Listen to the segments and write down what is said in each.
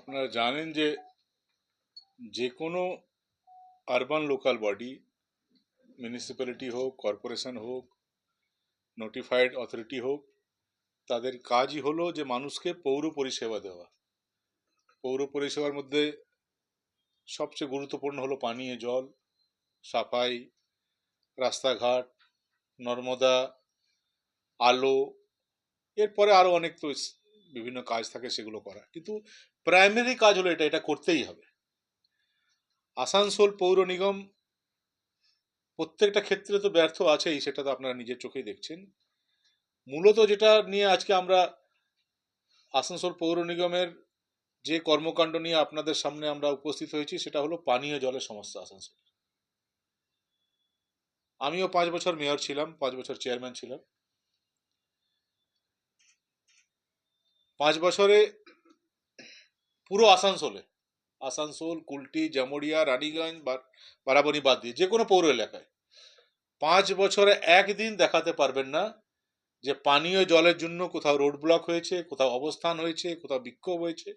আপনারা জানেন যে যে কোনো আরবান লোকাল বডি, মিউনিসিপ্যালিটি হোক, কর্পোরেশন হোক, নোটিফাইড অথরিটি হোক, তাদের কাজই হলো যে মানুষকে পৌর পরিষেবা দেওয়া। পৌর পরিষেবার মধ্যে সবচেয়ে গুরুত্বপূর্ণ হলো পানীয় জল, সাফাই, রাস্তাঘাট, নর্মদা, আলো। এরপরে আরো অনেক তো বিভিন্ন কাজ থাকে, সেগুলো করা, কিন্তু প্রাইমারি কাজ হলো এটা, এটা করতেই হবে। আসানসোল পৌর নিগম প্রত্যেকটা ক্ষেত্রে তো ব্যর্থ আছেই, সেটা তো আপনারা নিজের চোখেই দেখছেন। মূলত যেটা নিয়ে আজকে আমরা আসানসোল পৌর নিগমের যে কর্মকাণ্ড নিয়ে আপনাদের সামনে আমরা উপস্থিত হয়েছি, সেটা হলো পানীয় জলের সমস্যা আসানসোল। আমিও 5 বছর মেয়র ছিলাম, 5 বছর চেয়ারম্যান ছিলাম। 5 বছরে পুরো আসানসোল, কুলটি, জামুরিয়া, রানীগঞ্জ, বারাবণী বাদ দিয়ে যে কোনো পৌর এলাকায় 5 বছরে একদিন দেখাতে পারবেন না যে পানীয় জলের জন্য কোথাও রোড ব্লক হয়েছে, কোথাও অবস্থান হয়েছে, কোথাও বিক্ষোভ হয়েছে,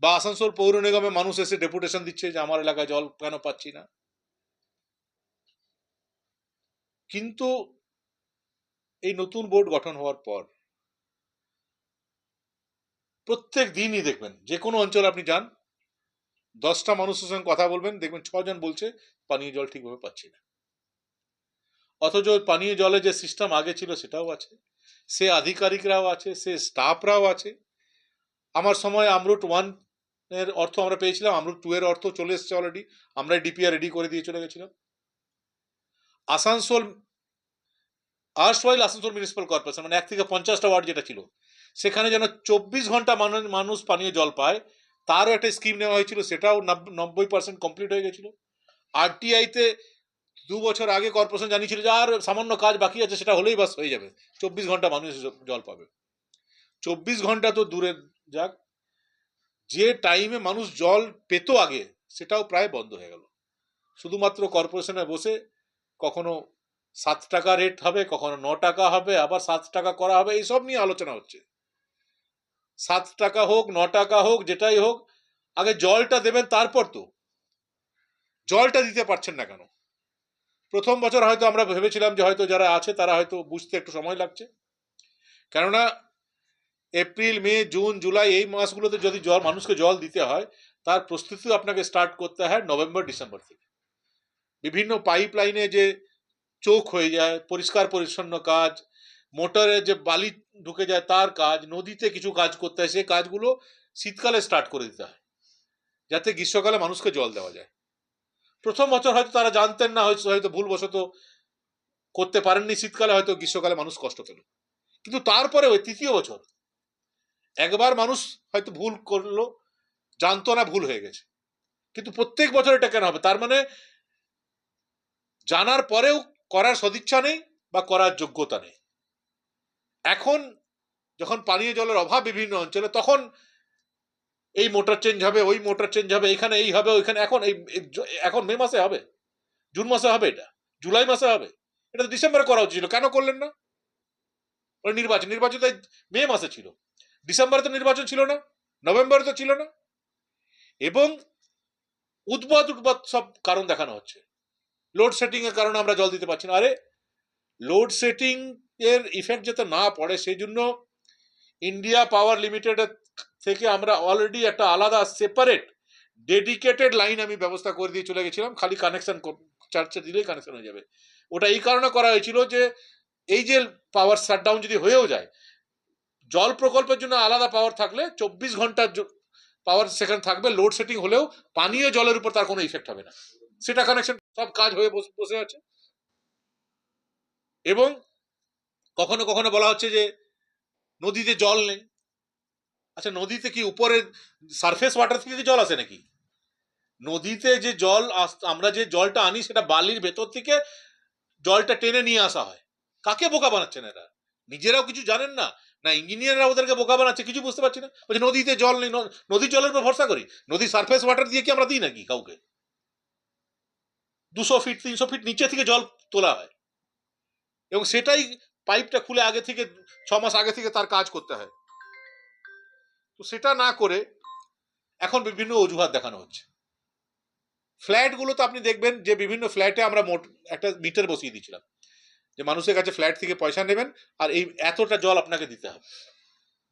বা আসানসোল পৌর নিগমে মানুষ এসে ডেপুটেশন দিচ্ছে যে আমার এলাকায় জল কেন পাচ্ছি না। কিন্তু এই নতুন বোর্ড গঠন হওয়ার পর প্রত্যেক দিনই দেখবেন, যে কোনো অঞ্চলে আপনি যান, 10টা মানুষের সঙ্গে কথা বলবেন, দেখবেন 6 জন বলছে পানীয় জল ঠিকভাবে পাচ্ছি না। অথচ পানীয় জলের যে সিস্টেম আগে ছিল সেটাও আছে, সে আধিকারিকরাও আছে, সে স্টাফরাও আছে। আমার সময় আমরুট 1 এর অর্থ আমরা পেয়েছিলাম, আমরুট 2 এর অর্থ চলে এসেছে অলরেডি, আমরা ডিপিআর রেডি করে দিয়ে চলে গেছিলাম। আসানসোল আসানসোল মিউনিসিপ্যাল কর্পোরেশন, মানে 1 থেকে 50টা ওয়ার্ড যেটা ছিল, সেখানে যেন 24 ঘন্টা মানুষ পানীয় জল পায়, তারও একটা স্কিম নেওয়া হয়েছিল, সেটাও 90% কমপ্লিট হয়ে গেছিল। আরটিআইতে 2 বছর আগে কর্পোরেশন জানিয়েছিল যে আর সামান্য কাজ বাকি আছে, সেটা হলেই বাস হয়ে যাবে, 24 ঘন্টা মানুষ জল পাবে। 24 ঘন্টা তো দূরে যাক, যে টাইমে মানুষ জল পেত আগে, সেটাও প্রায় বন্ধ হয়ে গেল। শুধুমাত্র কর্পোরেশনে বসে কখনো 7 টাকা রেট হবে, কখনো 9 টাকা হবে, আবার 7 টাকা করা হবে, এইসব নিয়ে আলোচনা হচ্ছে। 7 টাকা হোক, 9 টাকা হোক, যেটাই হোক, আগে জলটা দেবেন, তারপর তো জলটা দিতে পারছেন না কেন? প্রথম বছর হয়তো আমরা ভেবেছিলাম যে হয়তো যারা আছে তারা হয়তো বুঝতে একটু সময় লাগছে, কেননা এপ্রিল, মে, জুন, জুলাই এই মাসগুলোতে যদি মানুষকে জল দিতে হয়, তার প্রস্তুতি আপনাকে স্টার্ট করতে হয় নভেম্বর, ডিসেম্বর থেকে। বিভিন্ন পাইপ লাইনে যে চোখ হয়ে যায়, পরিষ্কার পরিচ্ছন্ন কাজ, মোটরে যে বালি ঢুকে যায় তার কাজ, নদীতে কিছু কাজ করতে হয়, সেই কাজগুলো শীতকালে স্টার্ট করে দিতে হয়, যাতে গ্রীষ্মকালে মানুষকে জল দেওয়া যায়। প্রথম বছর হয়তো তারা জানতেন না, হয়তো ভুলবশত করতে পারেননি, শীতকালে হয়তো গ্রীষ্মকালে মানুষ কষ্ট পেল। কিন্তু তারপরে ওই তৃতীয় বছর একবার মানুষ হয়তো ভুল করলো, জানতো না, ভুল হয়ে গেছে, কিন্তু প্রত্যেক বছর এটা কেন হবে? তার মানে জানার পরেও করার সদিচ্ছা নেই বা করার যোগ্যতা নেই। এখন যখন পানীয় জলের অভাব বিভিন্ন অঞ্চলে, তখন এই মোটর চেঞ্জ হবে, ওই মোটর চেঞ্জ হবে, এখানে এই হবে, ওইখানে। এখন মে মাসে হবে, জুন মাসে হবে, এটা জুলাই মাসে হবে, এটা তো ডিসেম্বরে করা উচিত ছিল, কেন করলেন না? নির্বাচন তো মে মাসে ছিল, ডিসেম্বরে তো নির্বাচন ছিল না, নভেম্বরে তো ছিল না। এবং উদ্ভট সব কারণ দেখানো হচ্ছে। লোডশেডিং এর কারণে আমরা জল দিতে পারছি না। আরে লোডশেডিং এর ইফেক্ট যাতে না পড়ে, সেই জন্য ইন্ডিয়া পাওয়ার লিমিটেড থেকে আমরা অলরেডি একটা আলাদা সেপারেট ডেডিকেটেড লাইন আমি ব্যবস্থা করে দিয়ে চলে গেছিলাম, খালি কানেকশন চার্জে দিলেই কানেকশন হয়ে যাবে। ওটা এই কারণে করা হয়েছিল যে এই যে পাওয়ার শাটডাউন যদি হয়েও যায়, জল প্রকল্পের জন্য আলাদা পাওয়ার থাকলে 24 ঘন্টার পাওয়ার সেখানে থাকবে, লোডশেডিং হলেও পানীয় জলের উপর তার কোনো ইফেক্ট হবে না, সেটা কানেকশন সব কাজ হয়ে বসে আছে। এবং কখনো কখনো বলা হচ্ছে যে নদীতে জল নেই। আচ্ছা, নদীতে কি উপরে সারফেস ওয়াটার থেকে কি জল আসে নাকি? নদীতে যে জল আমরা যে জলটা আনি, সেটা বালির ভেতর থেকে জলটা টেনে নিয়ে আসা হয়। কাকে বোকা বানাচ্ছেন এরা? নিজেরাও কিছু জানেন না, না ইঞ্জিনিয়াররা ওদেরকে বোকা বানাচ্ছে, কিছু বুঝতে পারছি না। বলছে নদীতে জল নেই, নদীর জলের উপর ভরসা করি? নদীর সারফেস ওয়াটার দিয়ে কি আমরা দিই নাকি কাউকে? 200 ফিট 300 ফিট নিচে থেকে জল তোলা হয়, এবং সেটাই পাইপটা খুলে আগে থেকে 6 মাস আগে থেকে তার কাজ করতে হয়। তো সেটা না করে এখন বিভিন্ন অজুহাত দেখানো হচ্ছে। ফ্ল্যাটগুলো তো আপনি দেখবেন যে বিভিন্ন ফ্ল্যাটে আমরা একটা মিটার বসিয়ে দিয়েছিলাম যে মানুষের কাছে ফ্ল্যাট থেকে পয়সা নেবেন আর এই এতটা জল আপনাকে দিতে হবে।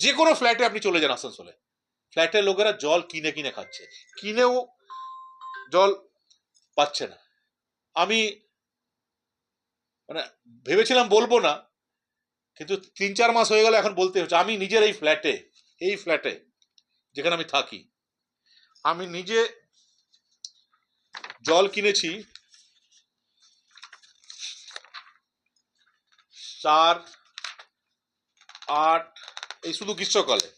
যে কোনো ফ্ল্যাটে আপনি চলে যান আসানসোলে, ফ্ল্যাটের লোকেরা জল কিনে কিনে খাচ্ছে, কিনেও জল পাচ্ছে না। আমি মানে ভেবেছিলাম বলবো না, কিন্তু 3-4 মাস হয়ে গেল এখন বলতে হচ্ছে। আমি নিজের এই ফ্ল্যাটে যেখানে আমি থাকি, আমি নিজে জল কিনেছি 4, 8, এই শুধু গ্রীষ্মকালে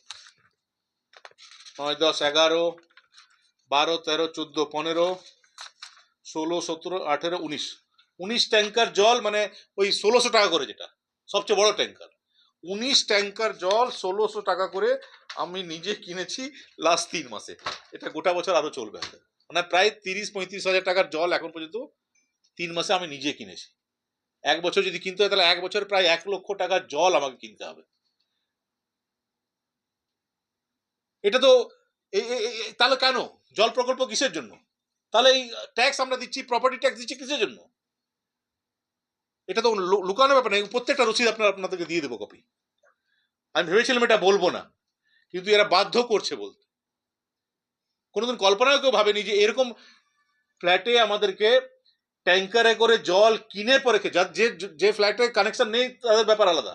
9, 10, 11, 12, 13, 14, 15, 16, 17, 18, 19 ট্যাঙ্কার জল, মানে ওই 1600 টাকা করে, যেটা সবচেয়ে বড় ট্যাঙ্কার। 19 ট্যাঙ্কার জল 1600 টাকা করে আমি নিজে কিনেছি লাস্ট 3 মাসে। এটা গোটা বছর আরো চলবে, মানে প্রায় 30-35 হাজার টাকার জল এখন পর্যন্ত 3 মাসে আমি নিজে কিনেছি। এক বছর যদি কিনতে হয় তাহলে এক বছর প্রায় 1 লক্ষ টাকার জল আমাকে কিনতে হবে। এটা তো তাহলে কেন জল প্রকল্প কিসের জন্য? তাহলে এই ট্যাক্স আমরা দিচ্ছি, প্রপার্টি ট্যাক্স দিচ্ছি কিসের জন্য? এটা তো লুকানো ব্যাপার না, প্রত্যেকটা রসিদ আপনাদেরকে দিয়ে দেবো কপি। আমি ভেবেছিলাম এটা বলবো না, কিন্তু এরা বাধ্য করছে বলতে। কোনোদিন কল্পনাও কেউ ভাবেনি যে এরকম ফ্ল্যাটে আমাদেরকে ট্যাঙ্কারে করে জল কিনে পরে যে ফ্ল্যাটে কানেকশন নেই তাদের ব্যাপার আলাদা,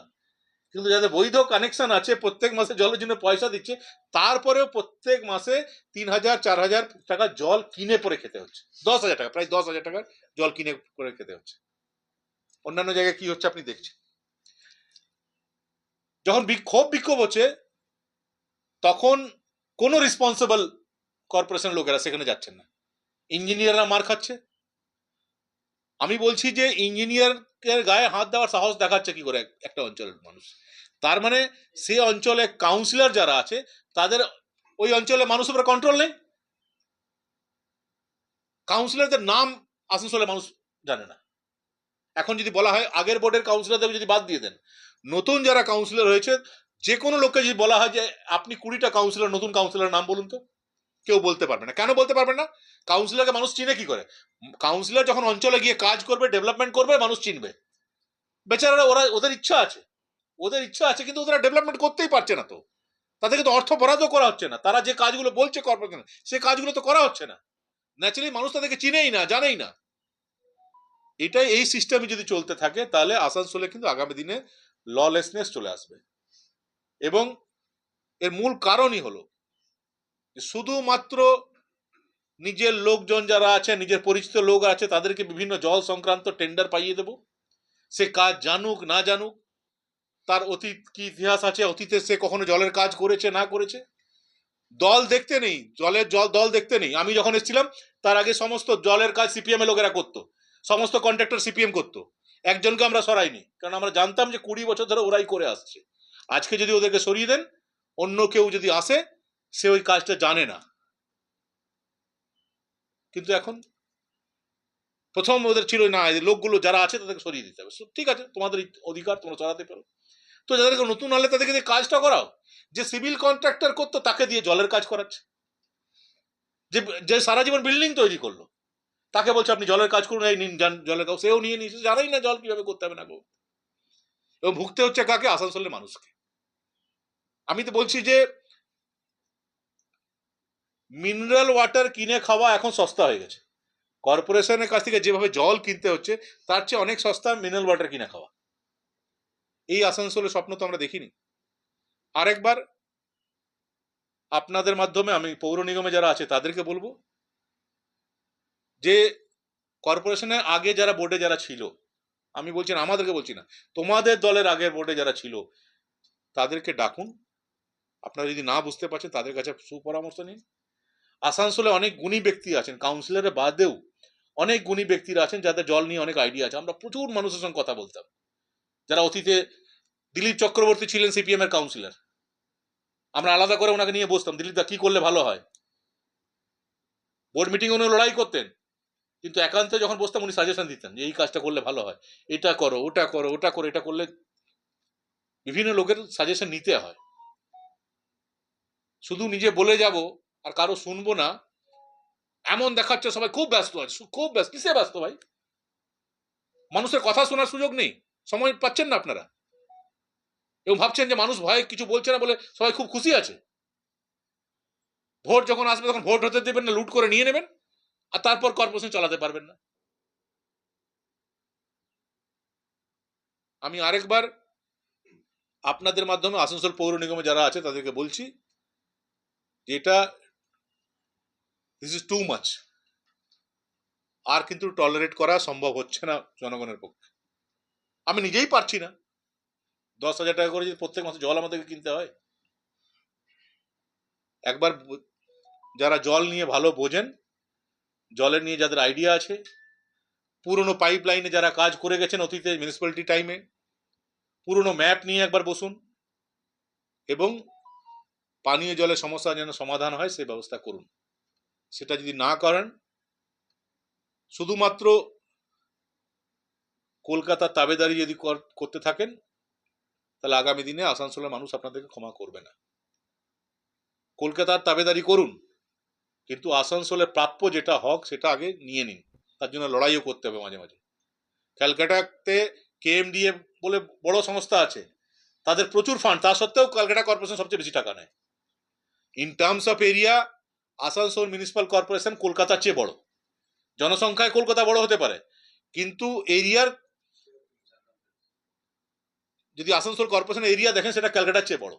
কিন্তু যাদের বৈধ কানেকশন আছে প্রত্যেক মাসে জলের জন্য পয়সা দিচ্ছে, তারপরেও প্রত্যেক মাসে 3000-4000 টাকা জল কিনে পরে খেতে হচ্ছে। 10,000 টাকা, প্রায় 10,000 টাকার জল কিনে করে খেতে হচ্ছে। অন্যান্য জায়গায় কি হচ্ছে আপনি দেখছেন। যখন বিক্ষোভ হচ্ছে তখন কোনো রেসপন্সিবল কর্পোরেশন লোকেরা সেখানে যাচ্ছেন না, ইঞ্জিনিয়াররা মার খাচ্ছে। আমি বলছি যে ইঞ্জিনিয়ারের গায়ে হাত দেওয়ার সাহস দেখাচ্ছে কি করে একটা অঞ্চলের মানুষ? তার মানে সে অঞ্চলে কাউন্সিলর যারা আছে তাদের ওই অঞ্চলের মানুষের উপরে কন্ট্রোল নেই। কাউন্সিলরদের নাম আসানসোলের মানুষ জানে না। এখন যদি বলা হয় আগের বোর্ডের কাউন্সিলরদের যদি বাদ দিয়ে দেন, নতুন যারা কাউন্সিলর হয়েছে, যে কোনো লোককে যদি বলা হয় যে আপনি 20টা কাউন্সিলর, নতুন কাউন্সিলর নাম বলুন তো, কেউ বলতে পারবে না। কেন বলতে পারবে না? কাউন্সিলরকে মানুষ চিনে কি করে? কাউন্সিলর যখন অঞ্চলে গিয়ে কাজ করবে, ডেভেলপমেন্ট করবে, মানুষ চিনবে। বেচারারা ওদের ইচ্ছা আছে, কিন্তু ওরা ডেভেলপমেন্ট করতেই পারছে না। তো তাদেরকে তো অর্থ বরাদ্দ করা হচ্ছে না। তারা যে কাজগুলো বলছে কর্পোরেশন, সে কাজগুলো তো করা হচ্ছে না। ন্যাচারালি মানুষ তাদেরকে চিনেই না, জানেই না। এই সিস্টেমে যদি চলতে থাকে তাহলে আসানসোলে কিন্তু আগামী দিনে ললেসনেস চলে আসবে। এবং এর মূল কারণই হলো শুধুমাত্র নিজের লোকজন যারা আছে, নিজের পরিচিত লোক আছে, তাদেরকে বিভিন্ন জল সংক্রান্ত টেন্ডার পাইয়ে দেব। সে কাজ জানুক না জানুক, তার অতীত কি ইতিহাস আছে, অতীতে সে কখনো জলের কাজ করেছে না করেছে, দল দেখতে নেই। দল দেখতে নেই। আমি যখন এসেছিলাম তার আগে সমস্ত জলের কাজ সিপিএম এর লোকেরা করতো, সমস্ত কন্ট্রাক্টর সিপিএম করতো। একজনকে আমরা সরাইনি, কারণ আমরা জানতাম যে 20 বছর ধরে ওরাই করে আসছে। আজকে যদি ওদেরকে সরিয়ে দেন, অন্য কেউ যদি আসে, সে ওই কাজটা জানে না। কিন্তু এখন প্রথম ওদের ছিল না, লোকগুলো যারা আছে তাদেরকে সরিয়ে দিতে হবে। ঠিক আছে, তোমাদের অধিকার, তোমরা সরাতে পারো। তো যাদেরকে নতুন হলে তাদেরকে দিয়ে কাজটা করাও। যে সিভিল কন্ট্রাক্টর করতো তাকে দিয়ে জলের কাজ করাচ্ছে। যে সারা জীবন বিল্ডিং তৈরি করলো তাকে বলছে আপনি জলের কাজ করুন, এই নিন জলের কাজ। সেও নিয়ে নিয়েছে, জানাই না জল কিভাবে করতে হবে না গো। এবং ভুগতে হচ্ছে কাকে? আসানসোলের মানুষকে। আমি তো বলছি যে মিনারেল ওয়াটার কিনে খাওয়া এখন সস্তা হয়ে গেছে। কর্পোরেশনের কাছ থেকে যেভাবে জল কিনতে হচ্ছে তার চেয়ে অনেক সস্তা মিনারেল ওয়াটার কিনে খাওয়া। এই আসানসোলের স্বপ্ন তো আমরা দেখিনি। আরেকবার আপনাদের মাধ্যমে আমি পৌর নিগমে যারা আছে তাদেরকে বলবো যে কর্পোরেশনের আগে যারা বোর্ডে যারা ছিল, আমি বলছি না, আমাদেরকে বলছি না, তোমাদের দলের আগের বোর্ডে যারা ছিল তাদেরকে ডাকুন। আপনারা যদি না বুঝতে পারছেন তাদের কাছে সুপরামর্শ নিন। আসানসোলে অনেক গুণী ব্যক্তি আছেন, কাউন্সিলরের বাদেও অনেক গুণী ব্যক্তিরা আছেন যাদের জল নিয়ে অনেক আইডিয়া আছে। আমরা প্রচুর মানুষের সঙ্গে কথা বলতাম যারা অতীতে, দিলীপ চক্রবর্তী ছিলেন সিপিএম এর কাউন্সিলর, আমরা আলাদা করে ওনাকে নিয়ে বসতাম, দিলীপ দা কি করলে ভালো হয়। বোর্ড মিটিং উনি লড়াই করতেন, কিন্তু একান্তে যখন বসতাম উনি সাজেশন দিতেন যে এই কাজটা করলে ভালো হয়, এটা করো, ওটা করো, ওটা করো, এটা করলে। বিভিন্ন লোকের সাজেশন নিতে হয়। শুধু নিজে বলে যাব আর কারো শুনবো না এমন দেখাচ্ছে সবাই খুব ব্যস্ত আছে, খুব ব্যস্ত। কিসে ব্যস্ত ভাই? মানুষের কথা শোনার সুযোগ নেই, সময় পাচ্ছেন না আপনারা, এবং ভাবছেন যে মানুষ ভয়ে কিছু বলছে না বলে সবাই খুব খুশি আছে। ভোট যখন আসবে তখন ভোট হতে দেবেন না, লুট করে নিয়ে নেবেন, আর তারপর কর্পোরেশন চালাতে পারবেন না। আমি আরেকবার আপনাদের মাধ্যমে আসানসোল পৌর নিগমে যারা আছে তাদেরকে বলছি যে এটা দিস ইজ টু মাচ, আর কিন্তু টলারেট করা সম্ভব হচ্ছে না জনগণের পক্ষে। আমি নিজেই পারছি না, 10,000 টাকা করে যদি প্রত্যেক মাসে জল আমাদেরকে কিনতে হয়। একবার যারা জল নিয়ে ভালো বোঝেন, জলের নিয়ে যাদের আইডিয়া আছে, পুরনো পাইপ লাইনে যারা কাজ করে গেছেন অতীতে মিউনিসিপ্যালিটি টাইমে, পুরনো ম্যাপ নিয়ে একবার বসুন এবং পানীয় জলের সমস্যা যেন সমাধান হয় সেই ব্যবস্থা করুন। সেটা যদি না করেন, শুধুমাত্র কলকাতার তাবেদারি যদি করতে থাকেন, তাহলে আগামী দিনে আসানসোলের মানুষ আপনাদেরকে ক্ষমা করবে না। কলকাতার তাবেদারি করুন, কিন্তু আসানসোলের প্রাপ্য যেটা হক সেটা আগে নিয়ে নিন। তার জন্য লড়াইও করতে হবে মাঝে মাঝে। ক্যালকাটাতে কেএমডিএ বলে বড় সংস্থা আছে, তাদের প্রচুর ফান্ড, তা সত্ত্বেও ক্যালকাটা কর্পোরেশন সবচেয়ে বেশি টাকা নেয়। In terms of area Asansol municipal corporation কলকাতার চেয়ে বড়। জনসংখ্যায় কলকাতা বড় হতে পারে, কিন্তু এরিয়ার যদি আসানসোল কর্পোরেশন এরিয়া দেখেন সেটা ক্যালকাটার চেয়ে বড়।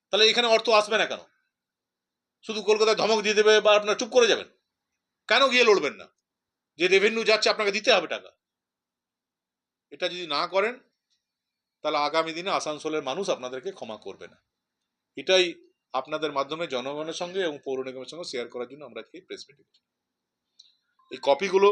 তাহলে এখানে অর্থ আসবে না কেন? শুধু কলকাতায় ধমক দিয়ে দেবে বা আপনারা চুপ করে যাবেন? কেন গিয়ে লড়বেন না? যে রেভিনিউ যাচ্ছে আপনাকে দিতে হবে টাকা। এটা যদি না করেন তাহলে আগামী দিনে আসানসোলের মানুষ আপনাদেরকে ক্ষমা করবে না। এটাই আপনাদের মাধ্যমে জনগণের সঙ্গে এবং পৌর নিগমের সঙ্গে শেয়ার করার জন্য আমরা আজকে প্রেস মিটিং। এই কপিগুলো